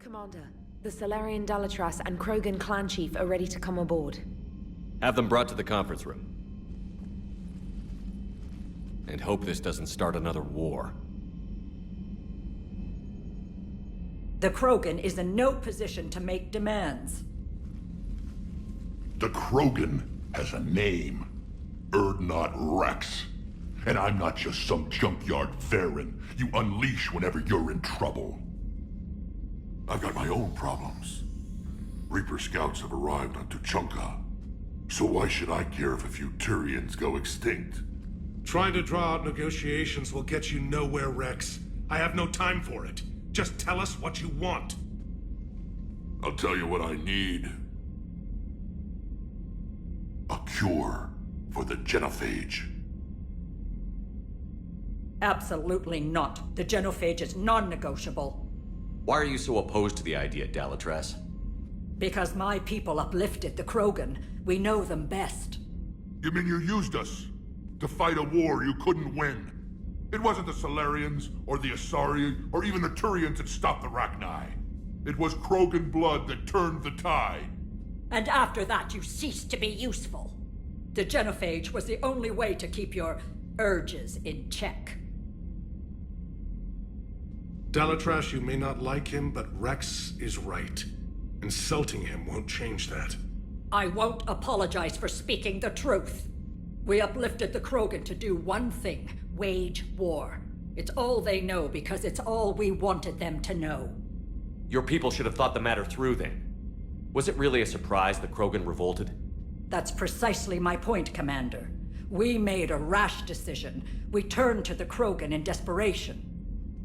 Commander. The Solarian Dalatras and Krogan clan chief are ready to come aboard. Have them brought to the conference room. And hope this doesn't start another war. The Krogan is in no position to make demands. The Krogan has a name. Urdnot Rex. And I'm not just some junkyard Varen you unleash whenever you're in trouble. I've got my own problems. Reaper scouts have arrived on Tuchanka. So why should I care if a few Turians go extinct? Trying to draw out negotiations will get you nowhere, Rex. I have no time for it. Just tell us what you want. I'll tell you what I need. A cure for the genophage. Absolutely not. The genophage is non-negotiable. Why are you so opposed to the idea, Dalatras? Because my people uplifted the Krogan. We know them best. You mean you used us to fight a war you couldn't win? It wasn't the Solarians, or the Asari, or even the Turians that stopped the Rachni. It was Krogan blood that turned the tide. And after that, you ceased to be useful. The genophage was the only way to keep your urges in check. Dalatras, you may not like him, but Rex is right. Insulting him won't change that. I won't apologize for speaking the truth. We uplifted the Krogan to do one thing: wage war. It's all they know because it's all we wanted them to know. Your people should have thought the matter through then. Was it really a surprise the Krogan revolted? That's precisely my point, Commander. We made a rash decision. We turned to the Krogan in desperation.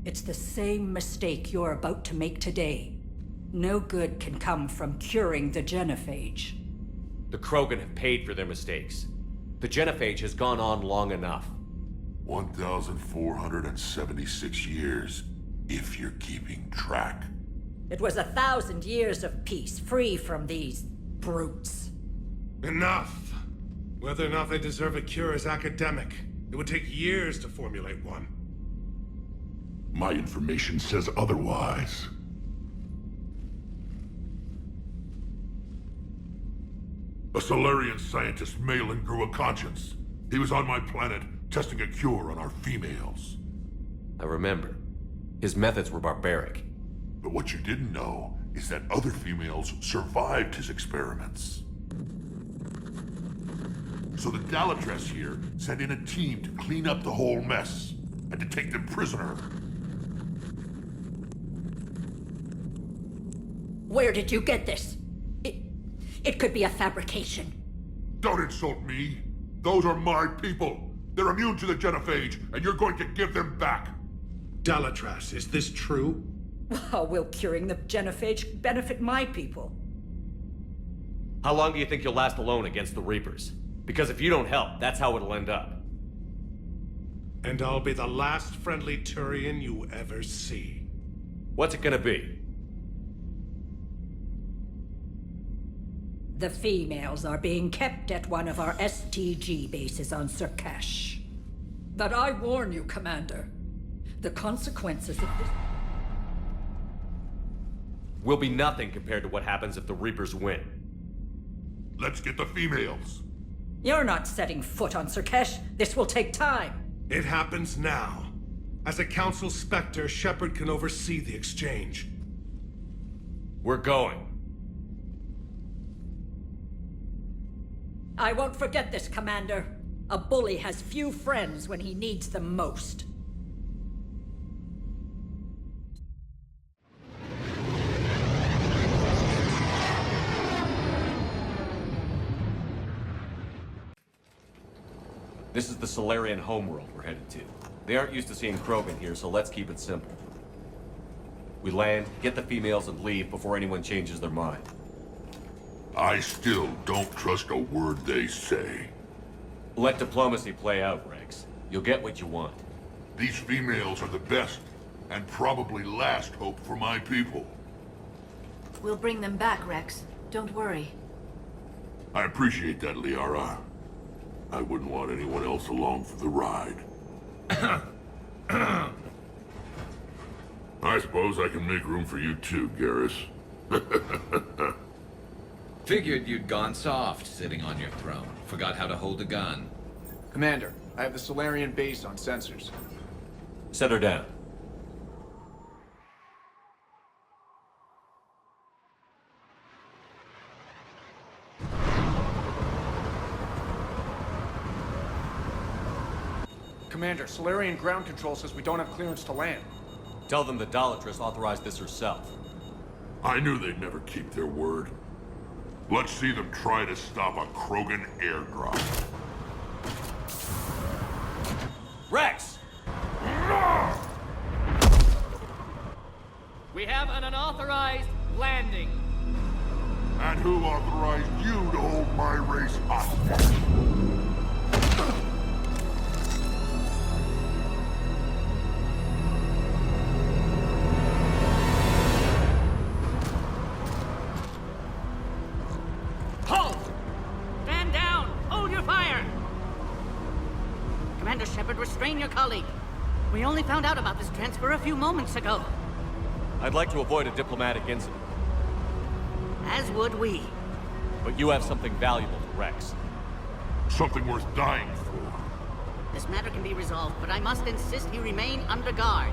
It's the same mistake you're about to make today. No good can come from curing the genophage. The Krogan have paid for their mistakes. The genophage has gone on long enough. 1,476 years, if you're keeping track. It was 1,000 years of peace, free from these brutes. Enough! Whether or not they deserve a cure is academic. It would take years to formulate one. My information says otherwise. A Solarian scientist, Malin, grew a conscience. He was on my planet, testing a cure on our females. I remember. His methods were barbaric. But what you didn't know is that other females survived his experiments. So the Dalatras here sent in a team to clean up the whole mess, and to take them prisoner. Where did you get this? It could be a fabrication. Don't insult me. Those are my people. They're immune to the genophage, and you're going to give them back. Dalatras, is this true? How will curing the genophage benefit my people? How long do you think you'll last alone against the Reapers? Because if you don't help, that's how it'll end up. And I'll be the last friendly Turian you ever see. What's it gonna be? The females are being kept at one of our STG bases on Surkash. But I warn you, Commander, the consequences of this Will be nothing compared to what happens if the Reapers win. Let's get the females. You're not setting foot on Surkash. This will take time. It happens now. As a Council Spectre, Shepard can oversee the exchange. We're going. I won't forget this, Commander. A bully has few friends when he needs them most. This is the Solarian homeworld we're headed to. They aren't used to seeing Krogan here, so let's keep it simple. We land, get the females, and leave before anyone changes their mind. I still don't trust a word they say. Let diplomacy play out, Rex. You'll get what you want. These females are the best, and probably last hope for my people. We'll bring them back, Rex. Don't worry. I appreciate that, Liara. I wouldn't want anyone else along for the ride. I suppose I can make room for you too, Garrus. Figured you'd gone soft, sitting on your throne. Forgot how to hold a gun. Commander, I have the Solarian base on sensors. Set her down. Commander, Solarian ground control says we don't have clearance to land. Tell them the Dolatress authorized this herself. I knew they'd never keep their word. Let's see them try to stop a Krogan airdrop. Rex! We have an unauthorized landing. And who authorized you to hold my race hostage? Halt! Stand down! Hold your fire! Commander Shepard, restrain your colleague. We only found out about this transfer a few moments ago. I'd like to avoid a diplomatic incident, As would we. but you have something valuable to Rex. Something worth dying for. This matter can be resolved, but I must insist he remain under guard.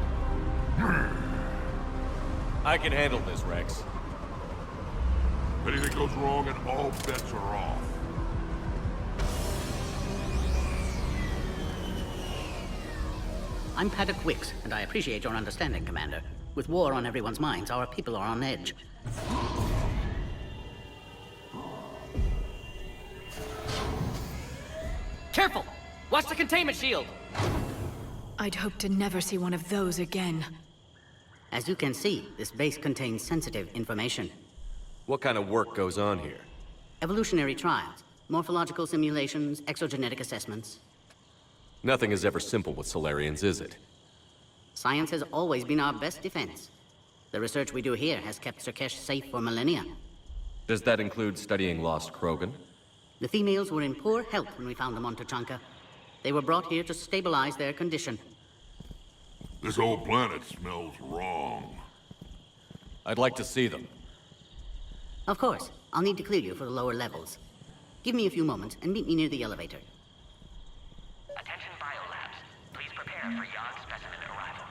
I can handle this, Rex. If anything goes wrong, and all bets are off. I'm Paddock Wicks, and I appreciate your understanding, Commander. With war on everyone's minds, our people are on edge. Careful! Watch the containment shield! I'd hope to never see one of those again. As you can see, this base contains sensitive information. What kind of work goes on here? Evolutionary trials, morphological simulations, exogenetic assessments. Nothing is ever simple with Solarians, is it? Science has always been our best defense. The research we do here has kept Sirkesh safe for millennia. Does that include studying lost Krogan? The females were in poor health when we found them on Tuchanka. They were brought here to stabilize their condition. This whole planet smells wrong. I'd like to see them. Of course, I'll need to clear you for the lower levels. Give me a few moments and meet me near the elevator. Attention biolabs. Please prepare for Yard specimen arrival.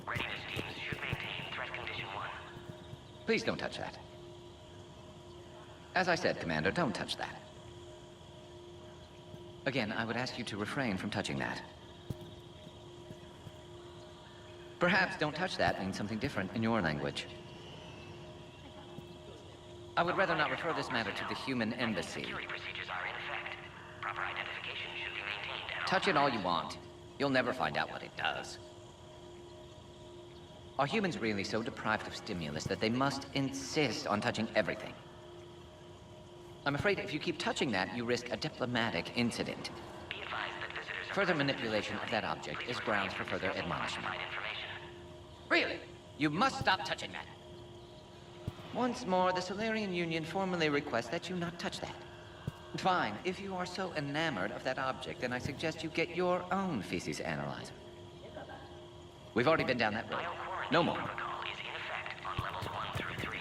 Readiness teams should maintain threat condition 1. Please don't touch that. As I said, Commander, don't touch that. Again, I would ask you to refrain from touching that. Perhaps "don't touch that" means something different in your language. I would rather not refer this matter to the human embassy. Security procedures are in effect. Proper identification should be maintained at Touch it all you want. You'll never find out what it does. Are humans really so deprived of stimulus that they must insist on touching everything? I'm afraid if you keep touching that, you risk a diplomatic incident. Be advised that visitors are Further manipulation of that object is grounds for further admonishment. classified information. Really? You must stop touching that. Once more, the Solarian Union formally requests that you not touch that. Fine. If you are so enamored of that object, then I suggest you get your own feces analyzer. We've already been down that road. No more. Protocol is in effect on levels 1 through 3.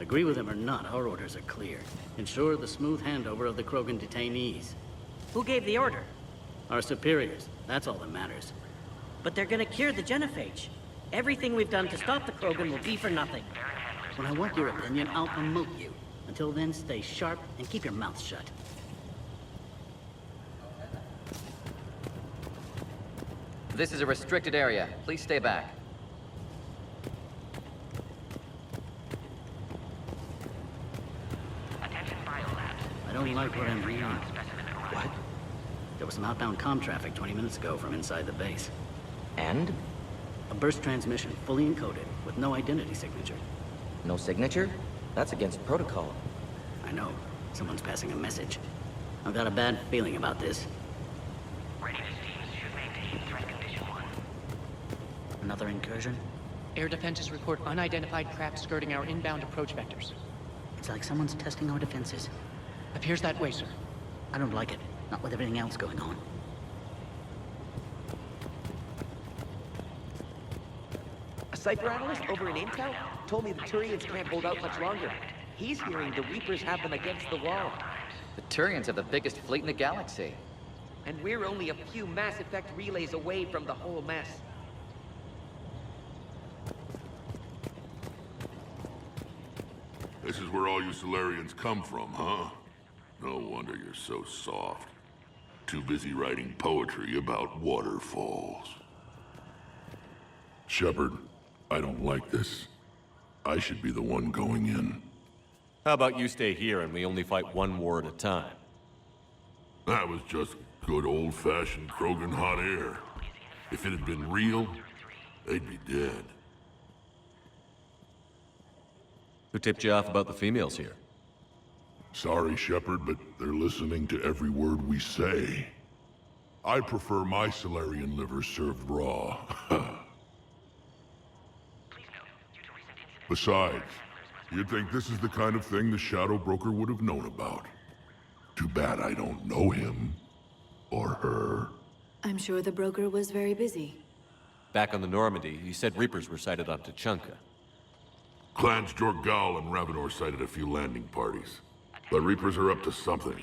Agree with him or not, our orders are clear. Ensure the smooth handover of the Krogan detainees. Who gave the order? Our superiors. That's all that matters. But they're gonna cure the genophage. Everything we've done to stop the Krogan will be for nothing. When I want your opinion, I'll promote you. Until then, stay sharp and keep your mouth shut. This is a restricted area. Please stay back. Attention biolabs. I don't like what I'm hearing. Specimen arrival. What? There was some outbound comm traffic 20 minutes ago from inside the base. And? A burst transmission, fully encoded, with no identity signature. No signature? That's against protocol. I know. Someone's passing a message. I've got a bad feeling about this. Readiness teams should Another incursion? Air defenses report unidentified craft skirting our inbound approach vectors. It's like someone's testing our defenses. Appears that way, sir. I don't like it. Not with everything else going on. A Cypher analyst over in Intel told me the Turians can't hold out much longer. He's hearing the Reapers have them against the wall. The Turians have the biggest fleet in the galaxy. And we're only a few Mass Effect relays away from the whole mess. This is where all you Solarians come from, huh? No wonder you're so soft. Too busy writing poetry about waterfalls. Shepard, I don't like this. I should be the one going in. How about you stay here and we only fight one war at a time? That was just good old-fashioned Krogan hot air. If it had been real, they'd be dead. Who tipped you off about the females here? Sorry, Shepard, but they're listening to every word we say. I prefer my Solarian liver served raw. Besides, you'd think this is the kind of thing the Shadow Broker would have known about. Too bad I don't know him. Or her. I'm sure the broker was very busy. Back on the Normandy, he said Reapers were sighted on Tuchanka. Clans Jorgal and Ravenor sighted a few landing parties. The Reapers are up to something.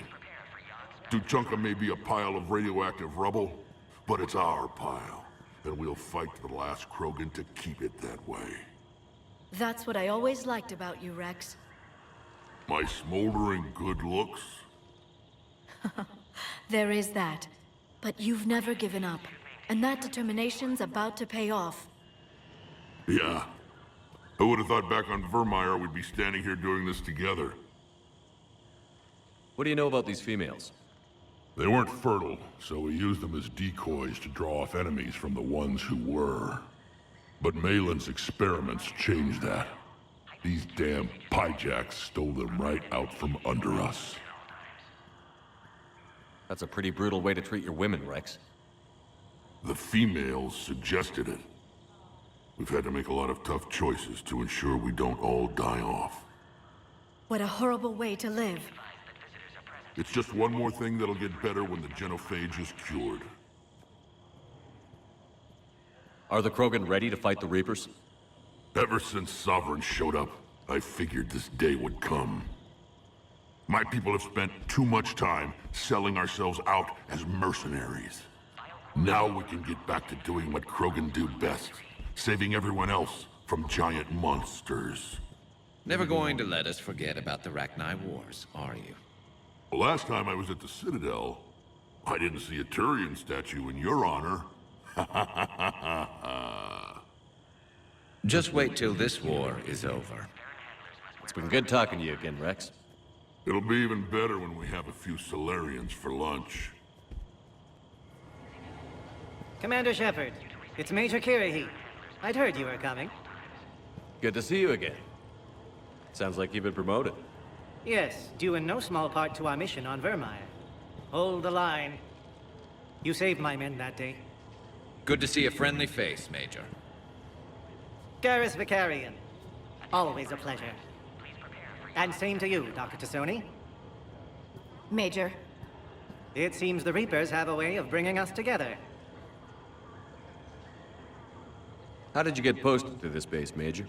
Tuchanka may be a pile of radioactive rubble, but it's our pile. And we'll fight to the last Krogan to keep it that way. That's what I always liked about you, Rex. My smoldering good looks? There is that. But you've never given up. And that determination's about to pay off. Yeah. Who would have thought back on Vermeer we'd be standing here doing this together? What do you know about these females? They weren't fertile, so we used them as decoys to draw off enemies from the ones who were. But Malin's experiments changed that. These damn pyjacks stole them right out from under us. That's a pretty brutal way to treat your women, Rex. The females suggested it. We've had to make a lot of tough choices to ensure we don't all die off. What a horrible way to live. It's just one more thing that'll get better when the genophage is cured. Are the Krogan ready to fight the Reapers? Ever since Sovereign showed up, I figured this day would come. My people have spent too much time selling ourselves out as mercenaries. Now we can get back to doing what Krogan do best, saving everyone else from giant monsters. Never going to let us forget about the Rachni Wars, are you? The last time I was at the Citadel, I didn't see a Turian statue in your honor. Just wait till this war is over. It's been good talking to you again, Rex. It'll be even better when we have a few Solarians for lunch. Commander Shepard, it's Major Kirahi. I'd heard you were coming. Good to see you again. Sounds like you've been promoted. Yes, due in no small part to our mission on Vermeer. Hold the line. You saved my men that day. Good to see a friendly face, Major. Garrus Vicarian. Always a pleasure. And same to you, Dr. Tassoni. Major. It seems the Reapers have a way of bringing us together. How did you get posted to this base, Major?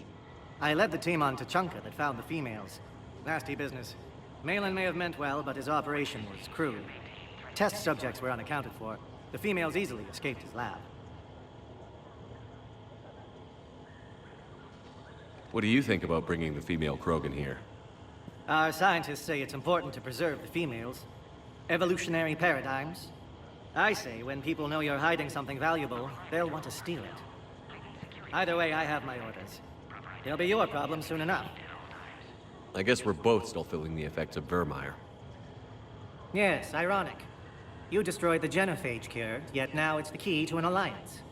I led the team on Tuchanka that found the females. Nasty business. Malin may have meant well, but his operation was crude. Test subjects were unaccounted for. The females easily escaped his lab. What do you think about bringing the female Krogan here? Our scientists say it's important to preserve the females. Evolutionary paradigms. I say when people know you're hiding something valuable, they'll want to steal it. Either way, I have my orders. It'll be your problem soon enough. I guess we're both still feeling the effects of Vermeer. Yes, ironic. You destroyed the genophage cure, yet now it's the key to an alliance.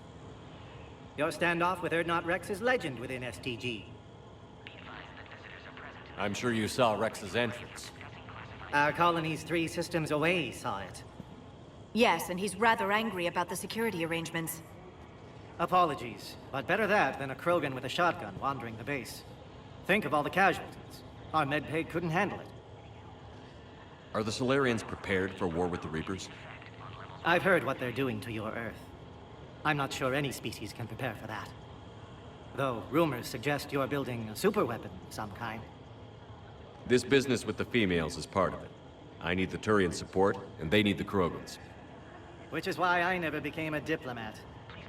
Your standoff with Urdnot Rex is legend within STG. I'm sure you saw Rex's entrance. Our colony's 3 systems away saw it. Yes, and he's rather angry about the security arrangements. Apologies, but better that than a Krogan with a shotgun wandering the base. Think of all the casualties. Our medbay couldn't handle it. Are the Solarians prepared for war with the Reapers? I've heard what they're doing to your Earth. I'm not sure any species can prepare for that. Though rumors suggest you're building a superweapon of some kind. This business with the females is part of it. I need the Turian support, and they need the Krogans. Which is why I never became a diplomat.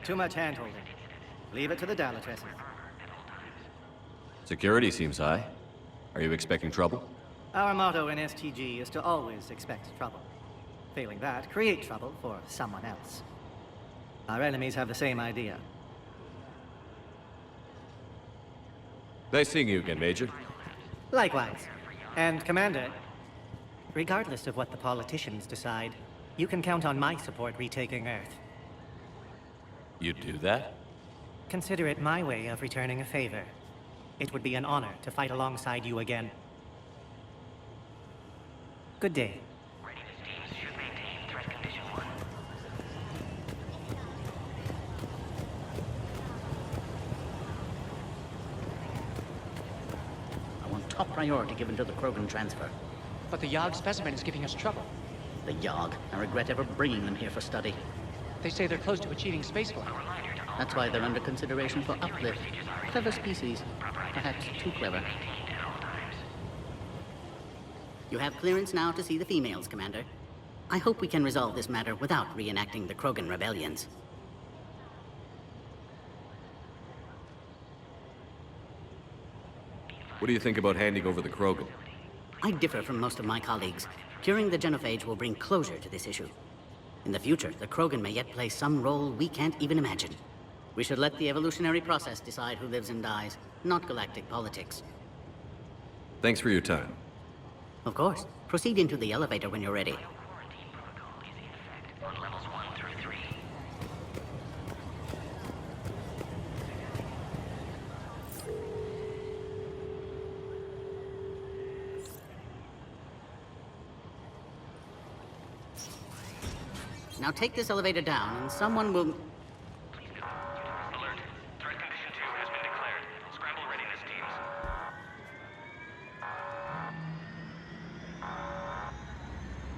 Too much hand-holding. Leave it to the Dalatresses. Security seems high. Are you expecting trouble? Our motto in STG is to always expect trouble. Failing that, create trouble for someone else. Our enemies have the same idea. Nice seeing you again, Major. Likewise. And Commander, regardless of what the politicians decide, you can count on my support retaking Earth. You'd do that? Consider it my way of returning a favor. It would be an honor to fight alongside you again. Good day. I want top priority given to the Krogan transfer. But the Yogg specimen is giving us trouble. The Yogg. I regret ever bringing them here for study. They say they're close to achieving spaceflight. That's why they're under consideration for uplift. Clever species. Perhaps too clever. You have clearance now to see the females, Commander. I hope we can resolve this matter without reenacting the Krogan rebellions. What do you think about handing over the Krogan? I differ from most of my colleagues. Curing the genophage will bring closure to this issue. In the future, the Krogan may yet play some role we can't even imagine. We should let the evolutionary process decide who lives and dies, not galactic politics. Thanks for your time. Of course. Proceed into the elevator when you're ready. Now take this elevator down, and someone will... Alert. Threat condition 2 has been declared. Scramble readiness teams.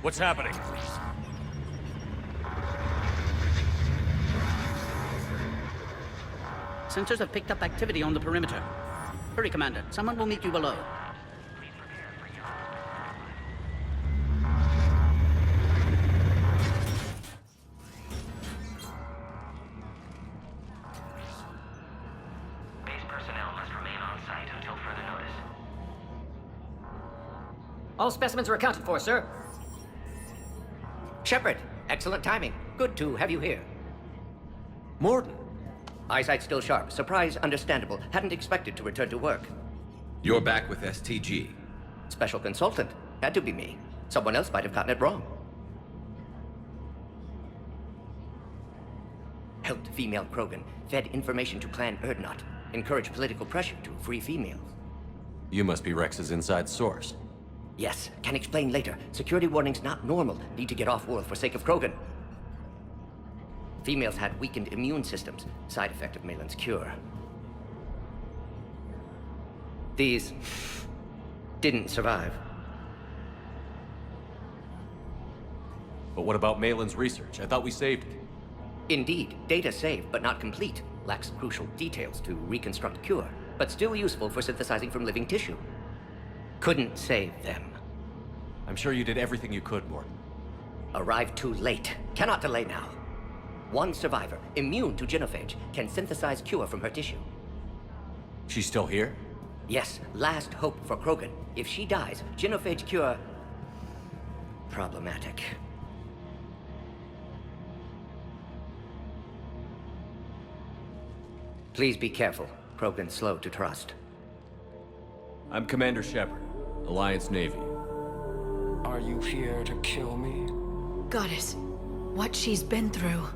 What's happening? Sensors have picked up activity on the perimeter. Hurry, Commander. Someone will meet you below. All specimens are accounted for, sir. Shepard, excellent timing. Good to have you here. Morden. Eyesight still sharp. Surprise understandable. Hadn't expected to return to work. You're back with STG. Special consultant. Had to be me. Someone else might have gotten it wrong. Helped female Krogan. Fed information to Clan Erdnot. Encouraged political pressure to free females. You must be Rex's inside source. Yes, can explain later. Security warnings not normal. Need to get off-world for sake of Krogan. Females had weakened immune systems. Side effect of Malin's cure. These didn't survive. But what about Malin's research? I thought we saved it. Indeed, data saved, but not complete. Lacks crucial details to reconstruct cure, but still useful for synthesizing from living tissue. Couldn't save them. I'm sure you did everything you could, Morden. Arrived too late. Cannot delay now. One survivor, immune to genophage, can synthesize cure from her tissue. She's still here? Yes, last hope for Krogan. If she dies, genophage cure... problematic. Please be careful. Krogan's slow to trust. I'm Commander Shepard, Alliance Navy. Are you here to kill me? Goddess, what she's been through.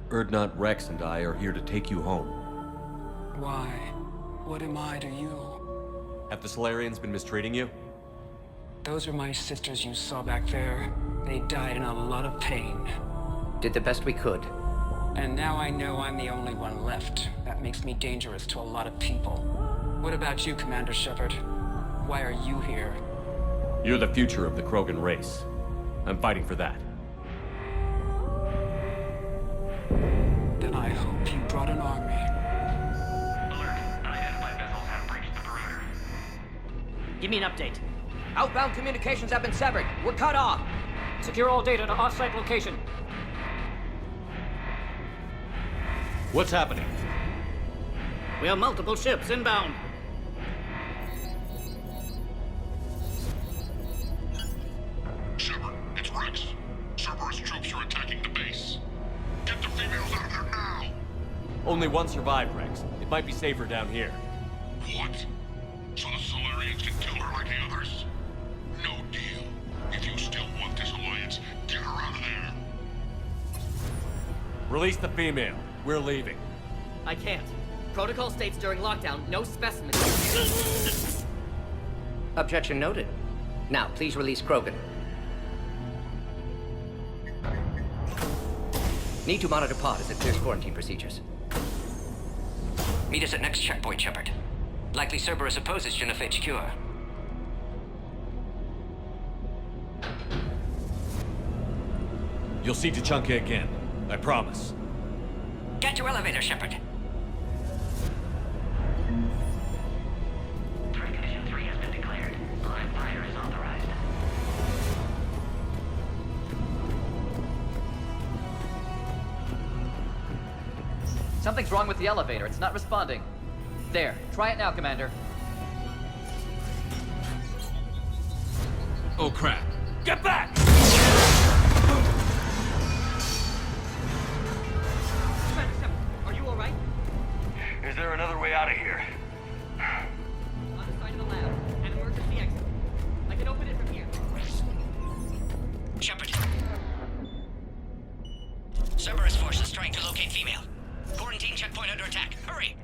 Erdnot, Rex, and I are here to take you home. Why? What am I to you? Have the Solarians been mistreating you? Those are my sisters you saw back there. They died in a lot of pain. Did the best we could. And now I know I'm the only one left. That makes me dangerous to a lot of people. What about you, Commander Shepard? Why are you here? You're the future of the Krogan race. I'm fighting for that. Then I hope you brought an army. Give me an update. Outbound communications have been severed. We're cut off. Secure all data to off-site location. What's happening? We have multiple ships inbound. Shepard, it's Rex. Cerberus troops are attacking the base. Get the females out of there now! Only one survived, Rex. It might be safer down here. What? So the Solarians can kill her like the others? No deal. If you still want this alliance, get her out of there. Release the female. We're leaving. I can't. Protocol states during lockdown, no specimens. Objection noted. Now, please release Krogan. Need to monitor pod as it clears quarantine procedures. Meet us at next checkpoint, Shepard. Likely Cerberus opposes genophage cure. You'll see Tachanka again. I promise. Get to elevator, Shepard. Threat condition 3 has been declared. Live fire is authorized. Something's wrong with the elevator. It's not responding. There. Try it now, Commander. Oh, crap. Get back! Are you alright? Is there another way out of here? On the side of the lab. An emergency exit. I can open it from here. Shepard. Cerberus forces trying to locate female. Quarantine checkpoint under attack. Hurry!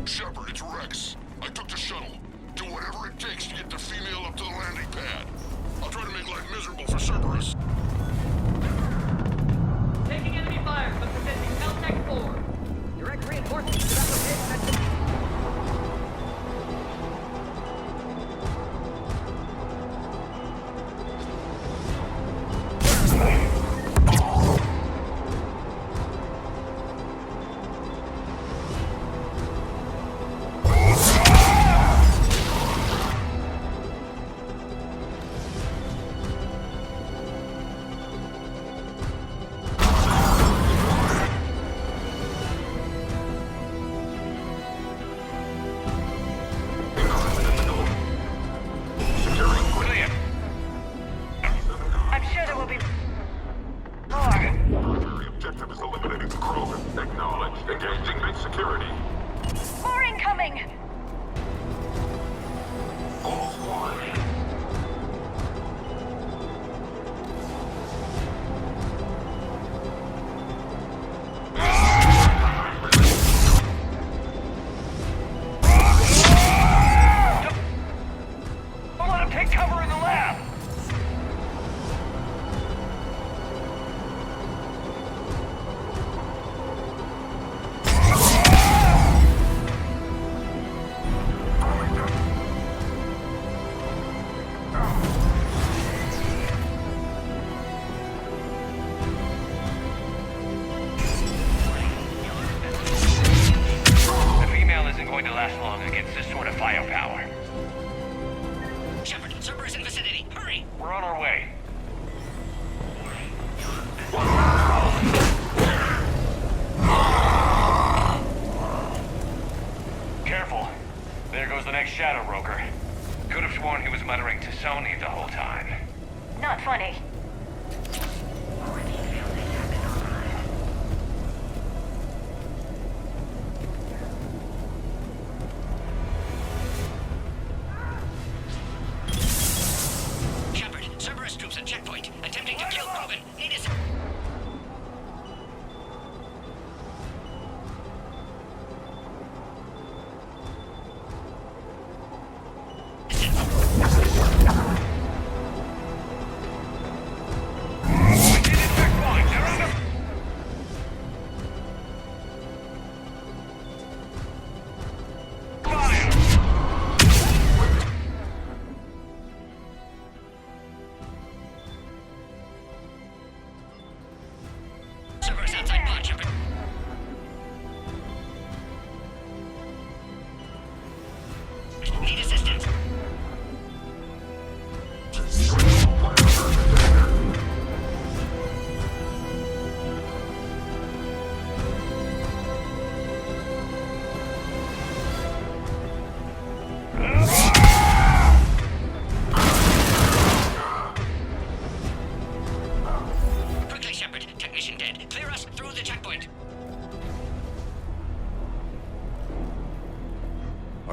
Shepard, it's Rex. I took the shuttle. Do whatever it takes to get the female up to the landing pad. I'll try to make life miserable for Cerberus. Taking enemy fire, but presenting Caltech 4. Direct reinforcements to that location.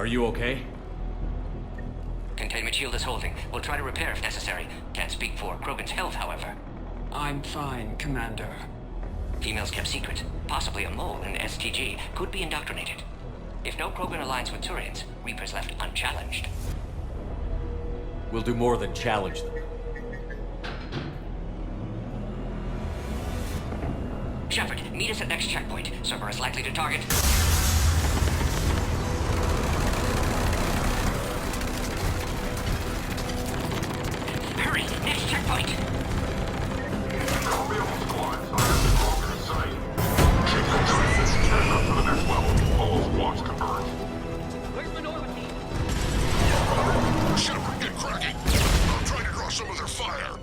Are you okay? Containment shield is holding. We'll try to repair if necessary. Can't speak for Krogan's health, however. I'm fine, Commander. Females kept secret. Possibly a mole in STG could be indoctrinated. If no Krogan aligns with Turians, Reaper's left unchallenged. We'll do more than challenge them. Shepard, meet us at next checkpoint. Cerberus likely to target. Hurry! Next checkpoint! Shepard, get cracking! I'm trying to draw some of their fire!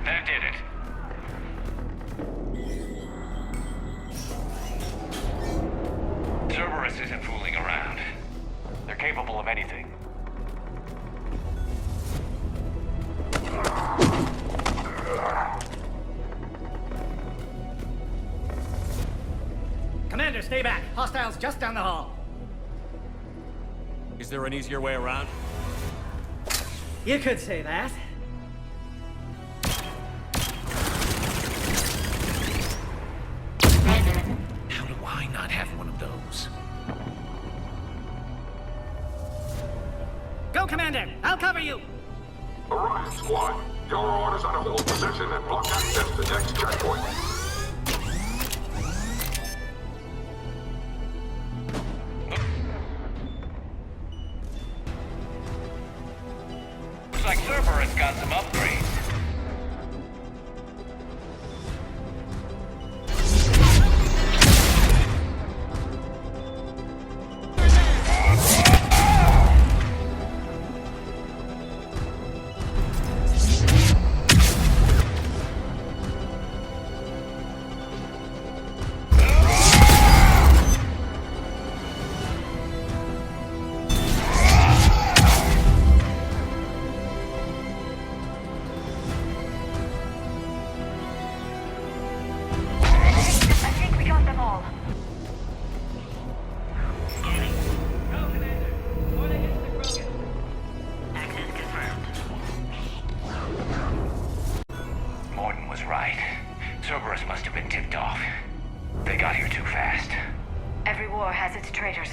That did it. Cerberus isn't fooling around. They're capable of anything. Commander, stay back. Hostiles just down the hall. Is there an easier way around? You could say that. How do I not have one of those? Go, Commander! I'll cover you! Orion Squad, your orders are to hold position and block access to next checkpoint. Looks like Cerberus got some upgrades. Cerberus must have been tipped off. They got here too fast. Every war has its traitors.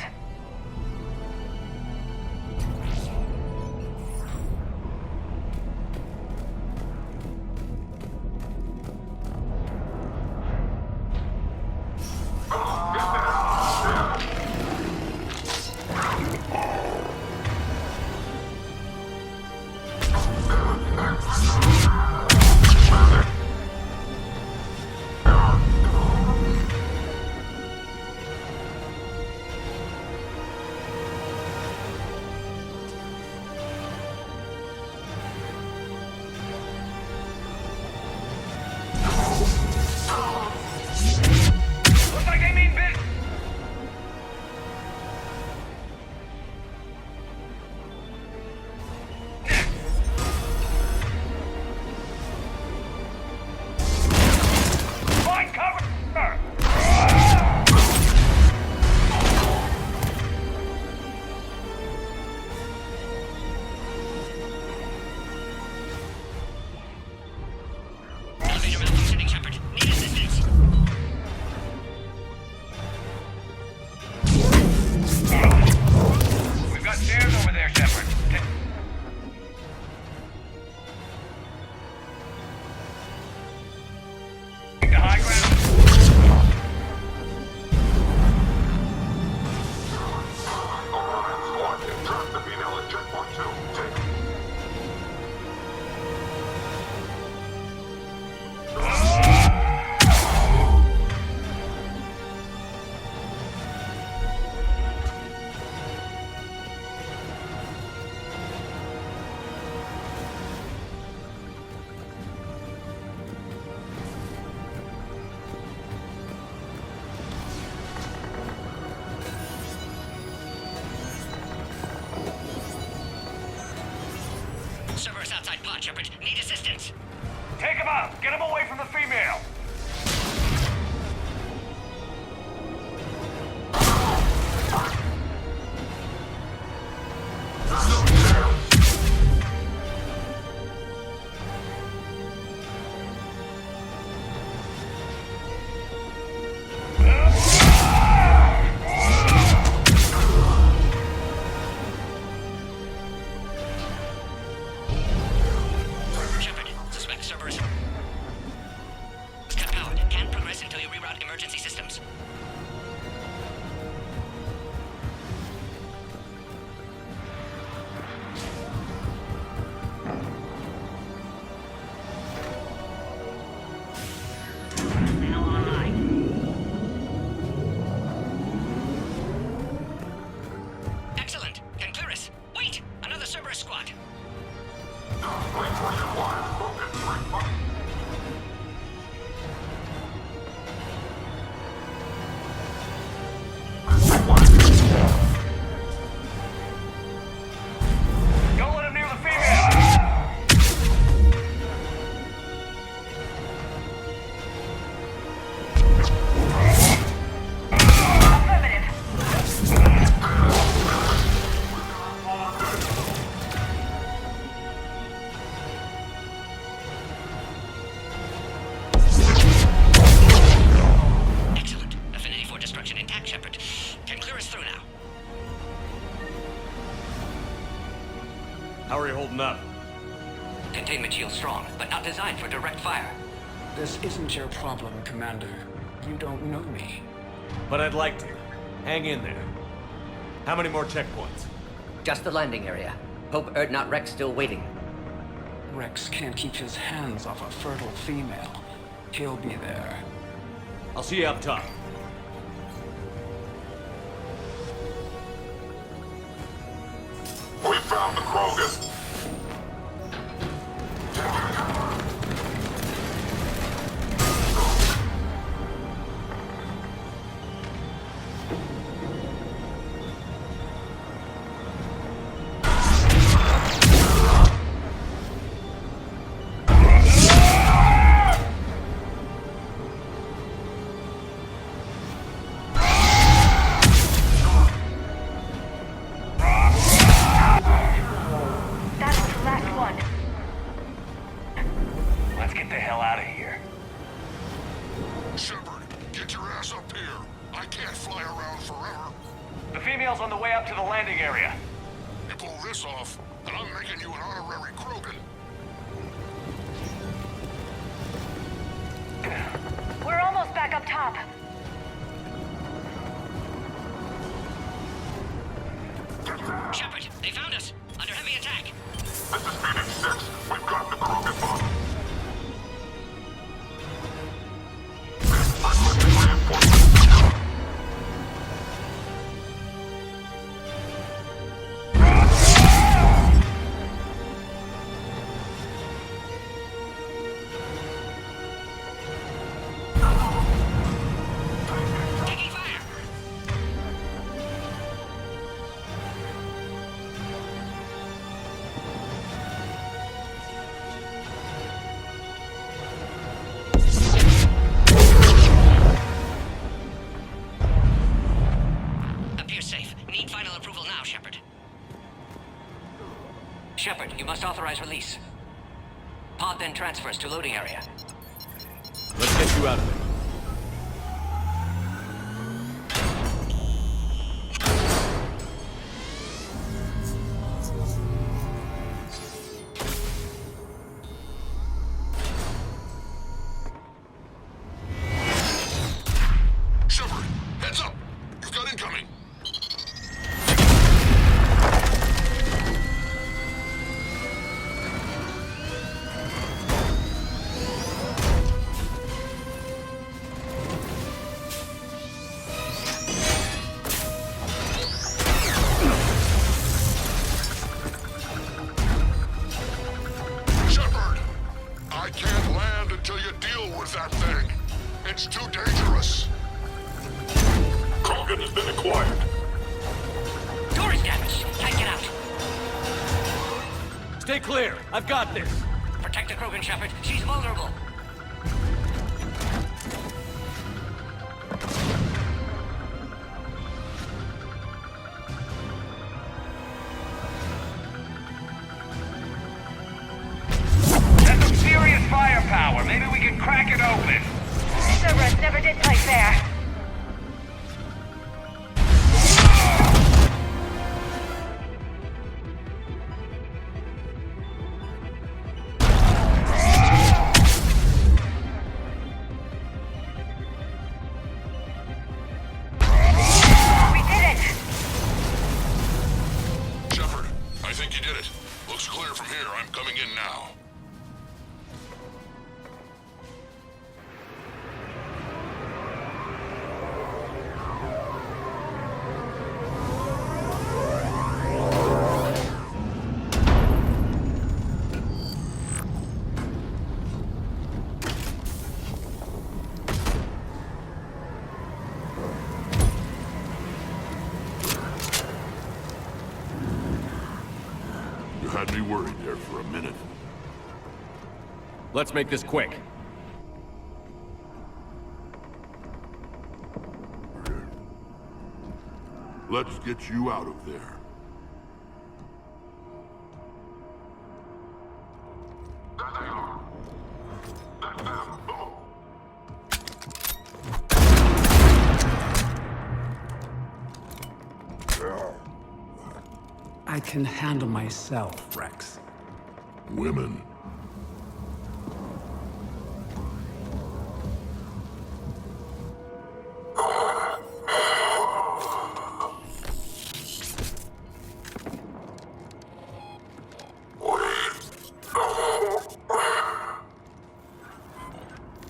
Shepard. Need assistance. Take him out! Get him away from the female! Shepard, suspect Cerberus. Cut power. Can't progress until you reroute emergency systems. Excellent. Can clear us. Wait! Another Cerberus squad. Don't let him near the female! Excellent. Affinity for destruction intact, Shepard. Can clear us through now. How are you holding up? Containment shield strong, but not designed for direct fire. This isn't your problem, Commander. You don't know me. But I'd like to. Hang in there. How many more checkpoints? Just the landing area. Hope Erdnot Rex still waiting. Rex can't keep his hands off a fertile female. He'll be there. I'll see you up top. We found the Krogan. That's the last one. Let's get the hell out of here. Shepard, get your ass up here. I can't fly around forever. The female's on the way up to the landing area. You pull this off, and I'm making you an honorary Krogan. We're almost back up top. Shepard, they found us. Under heavy attack. This is Phoenix 6. We've got the Krogan bomb. I'm lifting reinforcements. Taking fire. Appears safe. Need final approval now, Shepard. Shepard, you must authorize release. Pod then transfers to loading area. Let's get you out of there. Shepard, heads up. You've got incoming. Shepard, I can't land until you deal with that thing. It's too dangerous. Krogan has been acquired. Door is damaged. Can't get out. Stay clear. I've got this. Protect the Krogan, Shepard. She's vulnerable. That's some serious firepower. Maybe we can crack it open. Cerberus never did play fair. We did it! Shepard, I think you did it. Looks clear from here. I'm coming in now. You had me worried there for a minute. Let's make this quick. Let's get you out of there. I can handle myself, Rex. Women.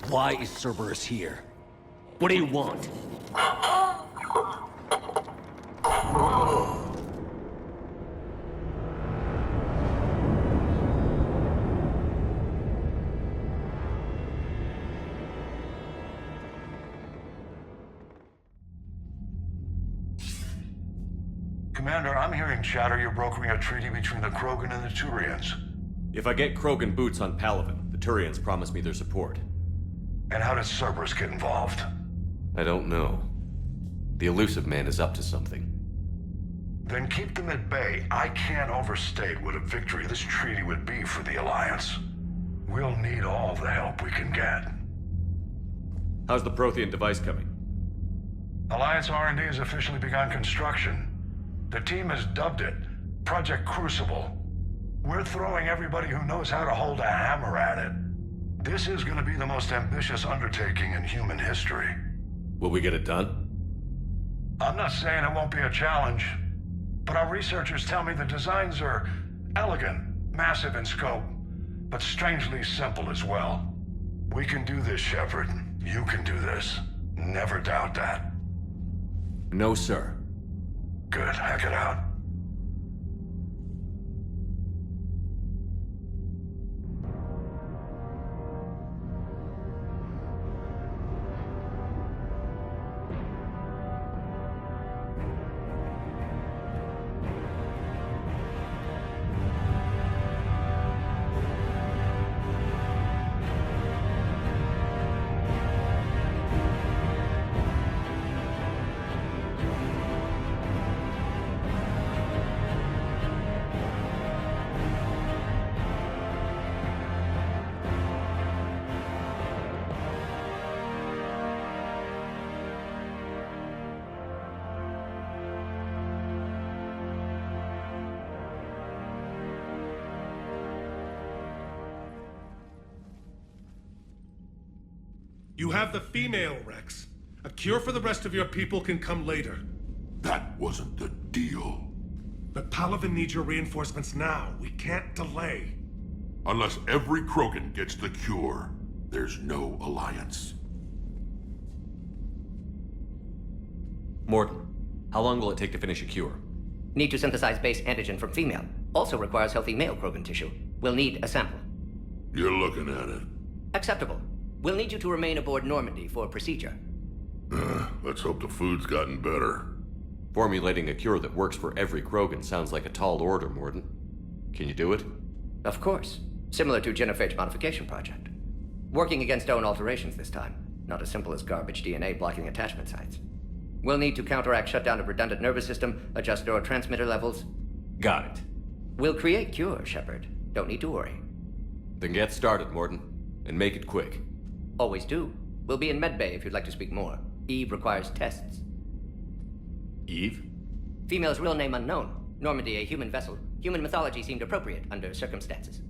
Why is Cerberus here? What do you want? Commander, I'm hearing chatter you're brokering a treaty between the Krogan and the Turians. If I get Krogan boots on Palaven, the Turians promise me their support. And how does Cerberus get involved? I don't know. The Elusive Man is up to something. Then keep them at bay. I can't overstate what a victory this treaty would be for the Alliance. We'll need all the help we can get. How's the Prothean device coming? Alliance R&D has officially begun construction. The team has dubbed it Project Crucible. We're throwing everybody who knows how to hold a hammer at it. This is going to be the most ambitious undertaking in human history. Will we get it done? I'm not saying it won't be a challenge, but our researchers tell me the designs are elegant, massive in scope, but strangely simple as well. We can do this, Shepard. You can do this. Never doubt that. No, sir. Good. Hack it out. You have the female, Rex. A cure for the rest of your people can come later. That wasn't the deal. But Palaven needs your reinforcements now. We can't delay. Unless every Krogan gets the cure, there's no alliance. Morton, how long will it take to finish a cure? Need to synthesize base antigen from female. Also requires healthy male Krogan tissue. We'll need a sample. You're looking at it. Acceptable. We'll need you to remain aboard Normandy for procedure. Let's hope the food's gotten better. Formulating a cure that works for every Krogan sounds like a tall order, Morton. Can you do it? Of course. Similar to Genophage Modification Project. Working against own alterations this time. Not as simple as garbage DNA blocking attachment sites. We'll need to counteract shutdown of redundant nervous system, adjust neurotransmitter levels. Got it. We'll create cure, Shepard. Don't need to worry. Then get started, Morden. And make it quick. Always do. We'll be in medbay if you'd like to speak more. Eve requires tests. Eve? Female's real name unknown. Normandy, a human vessel. Human mythology seemed appropriate under circumstances.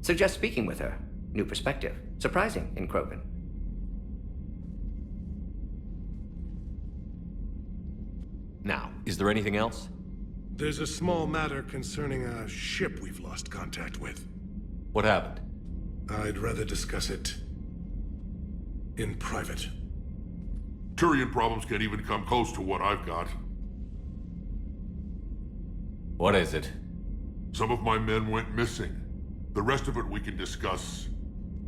Suggest speaking with her. New perspective. Surprising in Krogan. Now, is there anything else? There's a small matter concerning a ship we've lost contact with. What happened? I'd rather discuss it in private. Turian problems can't even come close to what I've got. What is it? Some of my men went missing. The rest of it we can discuss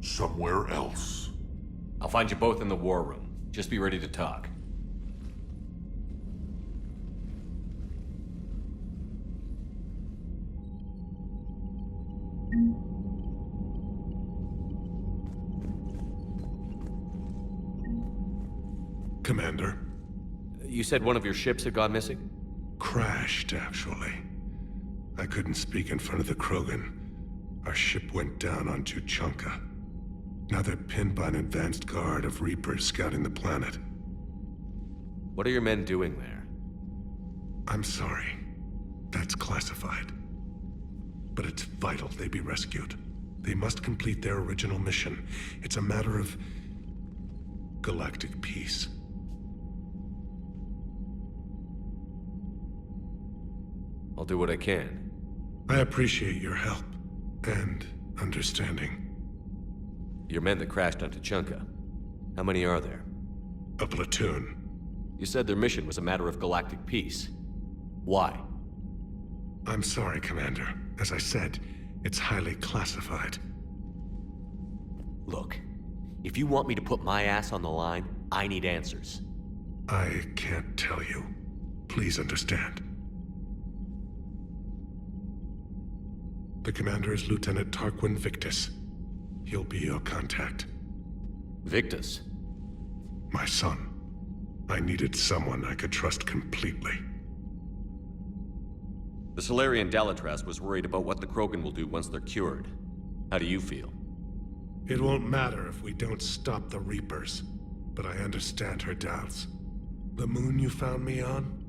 somewhere else. I'll find you both in the war room. Just be ready to talk. Commander. You said one of your ships had gone missing? Crashed, actually. I couldn't speak in front of the Krogan. Our ship went down on Tuchanka. Now they're pinned by an advanced guard of Reapers scouting the planet. What are your men doing there? I'm sorry. That's classified. But it's vital they be rescued. They must complete their original mission. It's a matter of galactic peace. I'll do what I can. I appreciate your help and understanding. Your men that crashed on Tuchanka. How many are there? A platoon. You said their mission was a matter of galactic peace. Why? I'm sorry, Commander. As I said, it's highly classified. Look, if you want me to put my ass on the line, I need answers. I can't tell you. Please understand. The commander is Lieutenant Tarquin Victus. He'll be your contact. Victus? My son. I needed someone I could trust completely. The Solarian Dalatras was worried about what the Krogan will do once they're cured. How do you feel? It won't matter if we don't stop the Reapers, but I understand her doubts. The moon you found me on?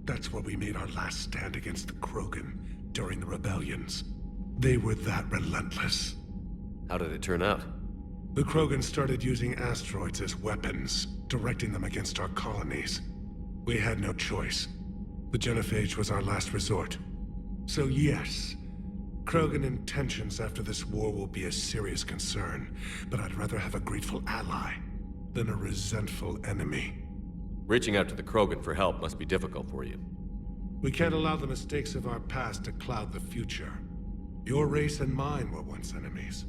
That's where we made our last stand against the Krogan during the rebellions. They were that relentless. How did it turn out? The Krogan started using asteroids as weapons, directing them against our colonies. We had no choice. The Genophage was our last resort. So yes, Krogan intentions after this war will be a serious concern, but I'd rather have a grateful ally than a resentful enemy. Reaching out to the Krogan for help must be difficult for you. We can't allow the mistakes of our past to cloud the future. Your race and mine were once enemies.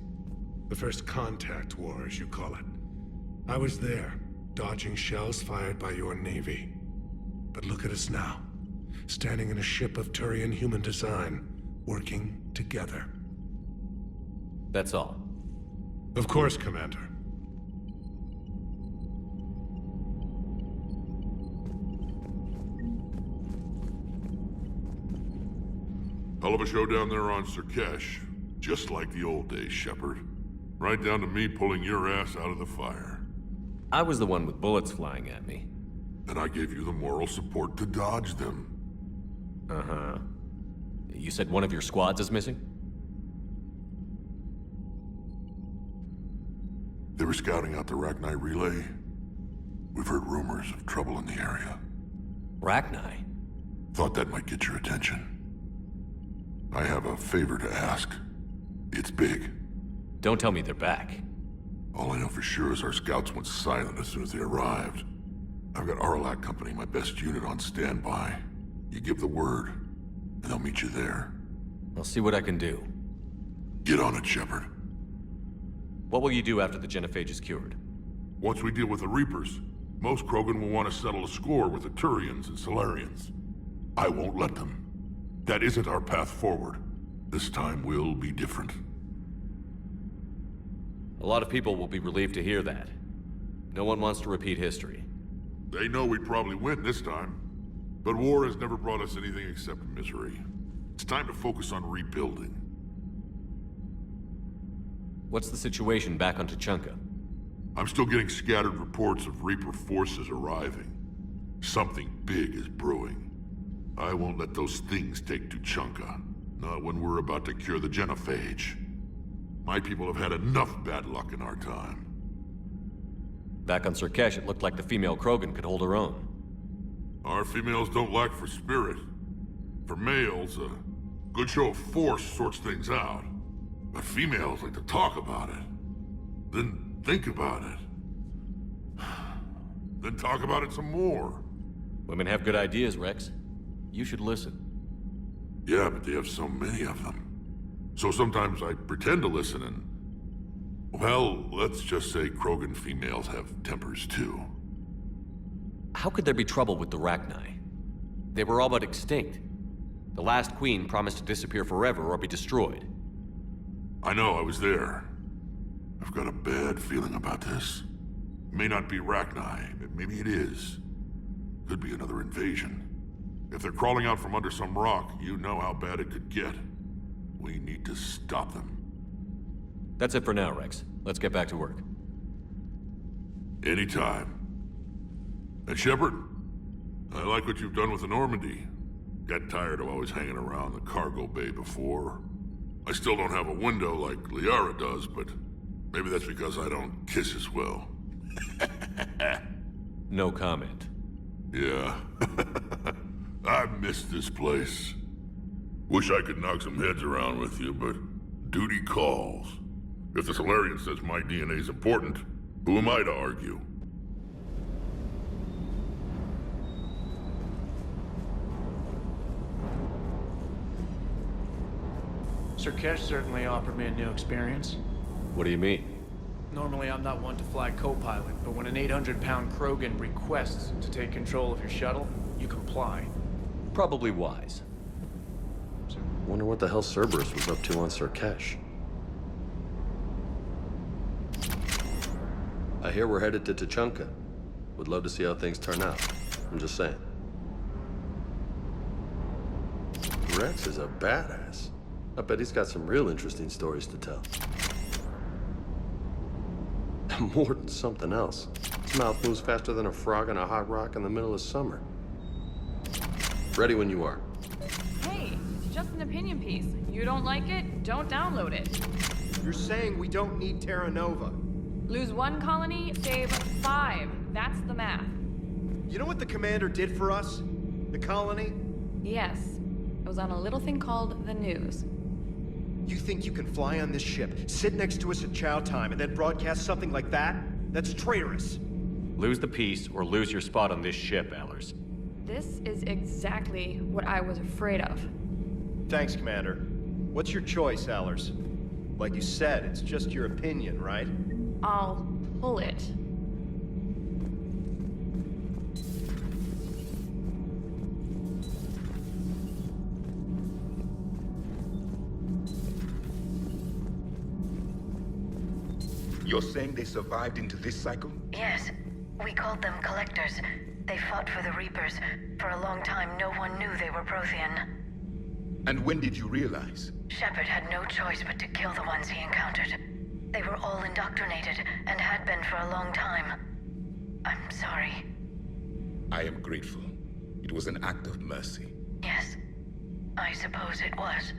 The first contact war, as you call it. I was there, dodging shells fired by your navy. But look at us now, standing in a ship of Turian human design, working together. That's all. Of course, Commander. Hell of a show down there on Surkesh. Just like the old days, Shepard. Right down to me pulling your ass out of the fire. I was the one with bullets flying at me. And I gave you the moral support to dodge them. Uh-huh. You said one of your squads is missing? They were scouting out the Rachni relay. We've heard rumors of trouble in the area. Rachni? Thought that might get your attention. I have a favor to ask. It's big. Don't tell me they're back. All I know for sure is our scouts went silent as soon as they arrived. I've got Arlac Company, my best unit, on standby. You give the word, and they'll meet you there. I'll see what I can do. Get on it, Shepard. What will you do after the Genophage is cured? Once we deal with the Reapers, most Krogan will want to settle a score with the Turians and Solarians. I won't let them. That isn't our path forward. This time will be different. A lot of people will be relieved to hear that. No one wants to repeat history. They know we'd probably win this time. But war has never brought us anything except misery. It's time to focus on rebuilding. What's the situation back on Tuchanka? I'm still getting scattered reports of Reaper forces arriving. Something big is brewing. I won't let those things take Tuchanka. Not when we're about to cure the genophage. My people have had enough bad luck in our time. Back on Surkesh, it looked like the female Krogan could hold her own. Our females don't lack for spirit. For males, a good show of force sorts things out. But females like to talk about it. Then think about it. Then talk about it some more. Women have good ideas, Rex. You should listen. Yeah, but they have so many of them. So sometimes I pretend to listen and... Well, let's just say Krogan females have tempers too. How could there be trouble with the Rachni? They were all but extinct. The last queen promised to disappear forever or be destroyed. I know, I was there. I've got a bad feeling about this. It may not be Rachni, but maybe it is. Could be another invasion. If they're crawling out from under some rock, you know how bad it could get. We need to stop them. That's it for now, Rex. Let's get back to work. Anytime. And Shepard, I like what you've done with the Normandy. Got tired of always hanging around the cargo bay before. I still don't have a window like Liara does, but maybe that's because I don't kiss as well. No comment. Yeah. I miss this place. Wish I could knock some heads around with you, but duty calls. If the Solarian says my DNA's important, who am I to argue? Surkesh certainly offered me a new experience. What do you mean? Normally I'm not one to fly co-pilot, but when an 800-pound Krogan requests to take control of your shuttle, you comply. Probably wise. Wonder what the hell Cerberus was up to on Surkesh. I hear we're headed to Tuchanka. Would love to see how things turn out. I'm just saying. Rex is a badass. I bet he's got some real interesting stories to tell. More than something else. His mouth moves faster than a frog on a hot rock in the middle of summer. Ready when you are. Hey, it's just an opinion piece. You don't like it? Don't download it. You're saying we don't need Terra Nova. Lose 1 colony, save 5. That's the math. You know what the commander did for us? The colony? Yes. It was on a little thing called the news. You think you can fly on this ship, sit next to us at chow time, and then broadcast something like that? That's traitorous. Lose the peace or lose your spot on this ship, Allers. This is exactly what I was afraid of. Thanks, Commander. What's your choice, Allers? Like you said, it's just your opinion, right? I'll pull it. You're saying they survived into this cycle? Yes. We called them Collectors. They fought for the Reapers. For a long time, no one knew they were Prothean. And when did you realize? Shepard had no choice but to kill the ones he encountered. They were all indoctrinated, and had been for a long time. I'm sorry. I am grateful. It was an act of mercy. Yes. I suppose it was.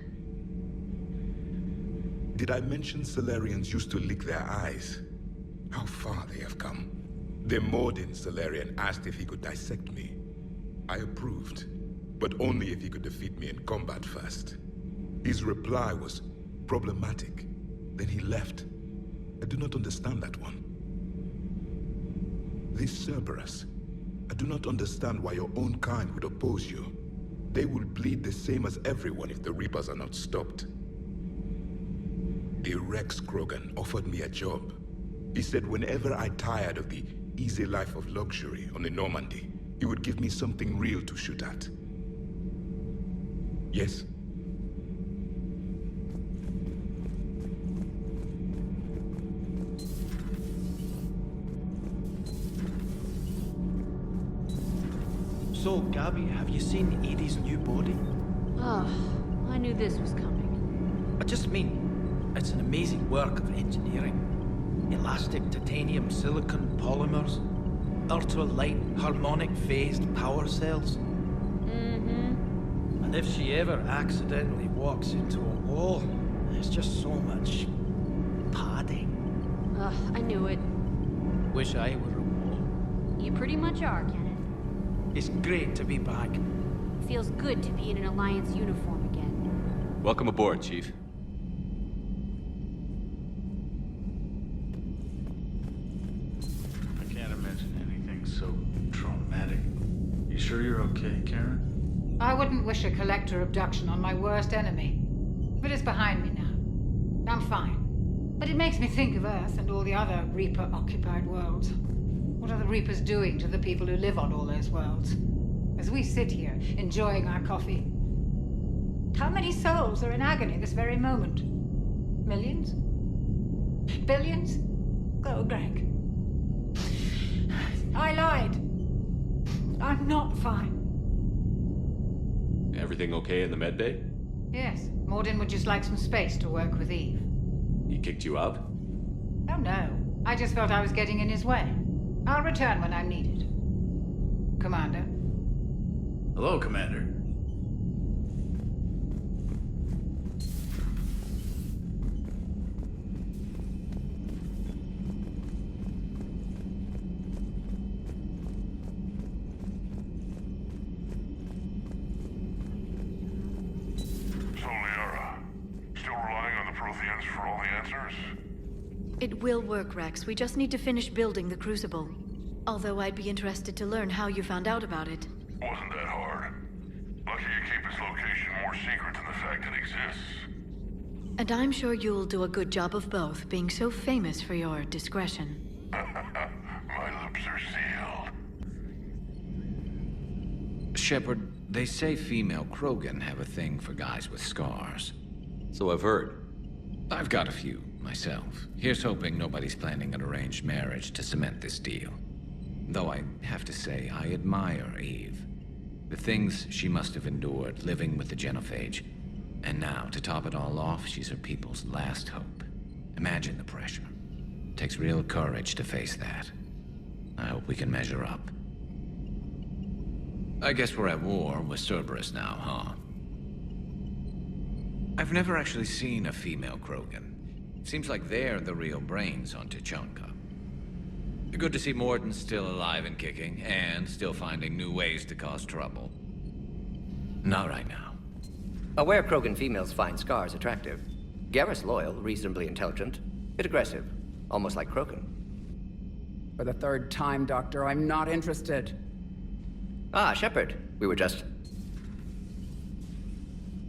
Did I mention Solarians used to lick their eyes? How far they have come. The Mordin Solarian asked if he could dissect me. I approved, but only if he could defeat me in combat first. His reply was problematic. Then he left. I do not understand that one. This Cerberus, I do not understand why your own kind would oppose you. They will bleed the same as everyone if the Reapers are not stopped. A Rex Krogan offered me a job. He said whenever I tired of the easy life of luxury on the Normandy, he would give me something real to shoot at. Yes? So, Gabby, have you seen Edie's new body? Oh, I knew this was coming. I just mean, it's an amazing work of engineering. Elastic titanium silicon polymers, ultra-light harmonic phased power cells. Mm-hmm. And if she ever accidentally walks into a wall, there's just so much padding. Ugh, I knew it. Wish I were a wall. You pretty much are, Kenneth. It's great to be back. Feels good to be in an Alliance uniform again. Welcome aboard, Chief. I can't imagine anything so traumatic. You sure you're okay, Karen? I wouldn't wish a collector abduction on my worst enemy. But it's behind me now. I'm fine. But it makes me think of Earth and all the other Reaper-occupied worlds. What are the Reapers doing to the people who live on all those worlds? As we sit here, enjoying our coffee. How many souls are in agony this very moment? Millions? Billions? Oh, Greg. I lied. I'm not fine. Everything okay in the med bay? Yes, Morden would just like some space to work with Eve. He kicked you out? Oh no, I just felt I was getting in his way. I'll return when I'm needed. Commander. Hello, Commander. So, Liara, still relying on the Protheans for all the answers? It will work, Rex. We just need to finish building the Crucible. Although I'd be interested to learn how you found out about it. Wasn't that hard. Lucky you keep its location more secret than the fact it exists. And I'm sure you'll do a good job of both, being so famous for your discretion. My lips are sealed. Shepard, they say female Krogan have a thing for guys with scars. So I've heard. I've got a few, myself. Here's hoping nobody's planning an arranged marriage to cement this deal. Though I have to say, I admire Eve. The things she must have endured living with the Genophage. And now, to top it all off, she's her people's last hope. Imagine the pressure. Takes real courage to face that. I hope we can measure up. I guess we're at war with Cerberus now, huh? I've never actually seen a female Krogan. Seems like they're the real brains on Tuchanka. Good to see Morden still alive and kicking, and still finding new ways to cause trouble. Not right now. Aware Krogan females find scars attractive. Garrus loyal, reasonably intelligent, bit aggressive, almost like Krogan. For the third time, Doctor, I'm not interested. Ah, Shepard. We were just...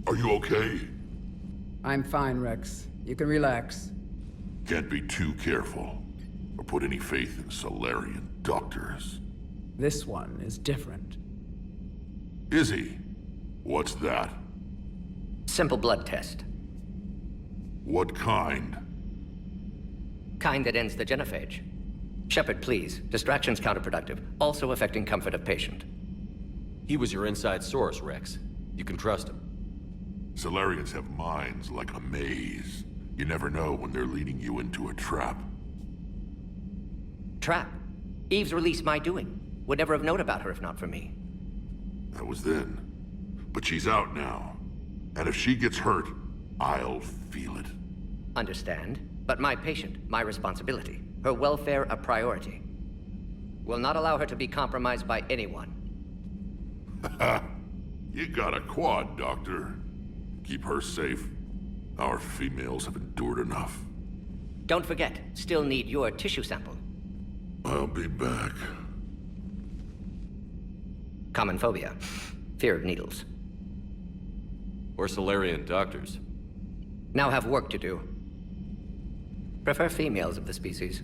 Are you okay? I'm fine, Rex. You can relax. Can't be too careful, or put any faith in Solarian doctors. This one is different. Is he? What's that? Simple blood test. What kind? Kind that ends the genophage. Shepard, please. Distraction's counterproductive, also affecting comfort of patient. He was your inside source, Rex. You can trust him. Solarians have minds like a maze. You never know when they're leading you into a trap. Trap? Eve's release my doing. Would never have known about her if not for me. That was then. But she's out now. And if she gets hurt, I'll feel it. Understand. But my patient, my responsibility. Her welfare a priority. Will not allow her to be compromised by anyone. You got a quad, Doctor. Keep her safe. Our females have endured enough. Don't forget, still need your tissue sample. I'll be back. Common phobia. Fear of needles. Or Solarian doctors. Now have work to do. Prefer females of the species.